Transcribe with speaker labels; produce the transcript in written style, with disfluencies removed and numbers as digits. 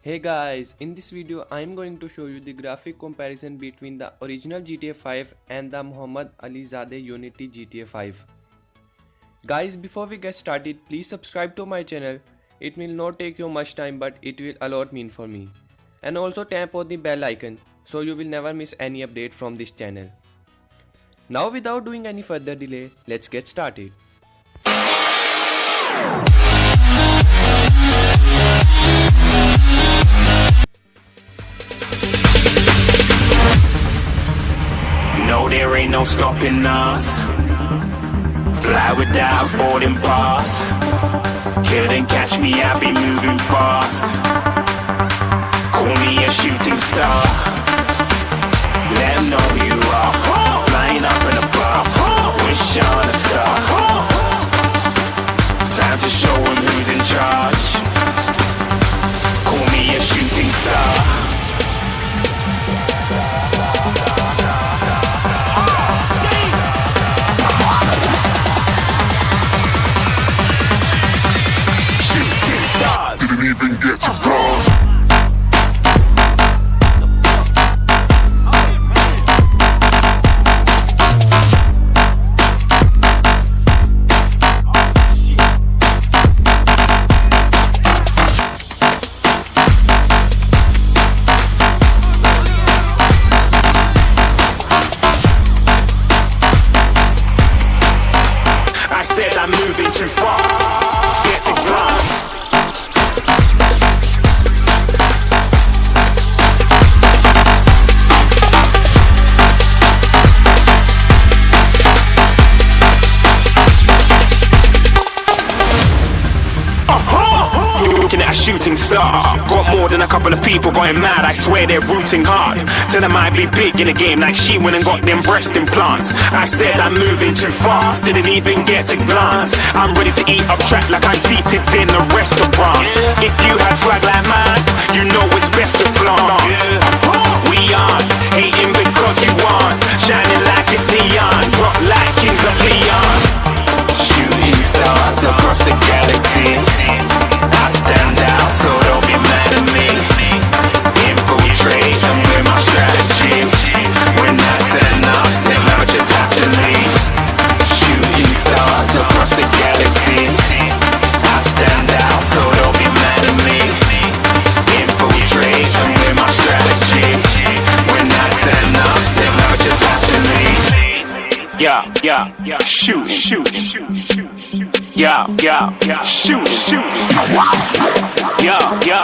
Speaker 1: Hey guys, in this video I am going to show you the graphic comparison between the original GTA 5 and the Muhammad Ali Zadeh Unity GTA 5. Guys, before we get started, please subscribe to my channel. It will not take you much time, but it will a lot mean for me. And also tap on the bell icon so you will never miss any update from this channel. Now without doing any further delay, let's get started.
Speaker 2: No, there ain't no stopping us. Fly without boarding pass. Couldn't catch me, I be moving fast. Call me a shooting star. Let 'em know who you are. Flying up in a bar. Wish on a star. Time to show 'em who's in charge. Call me a shooting star.
Speaker 3: Didn't even get to cross.
Speaker 2: I said I'm moving too far. Get to glass. Looking at a shooting star. Got more than a couple of people going mad, I swear they're rooting hard. Tell them I'd be big in the game like she went and got them breast implants. I said I'm moving too fast, didn't even get a glance. I'm ready to eat up track like I'm seated in a restaurant. If you had swag like mine, you know it's best to flaunt. We aren't hating because you aren't shining like it's neon, rock like kings of Leon. Shooting stars across the galaxy. I stand out, so don't be mad at me. Infiltrate, I'm with my strategy. When I turn up, then I just have to leave. Shooting stars across the galaxy. I stand out, so don't be mad at me. Infiltrate, I'm with my strategy. When I turn up, then I just have to leave. Yeah, shoot, yeah, shoot, yeah,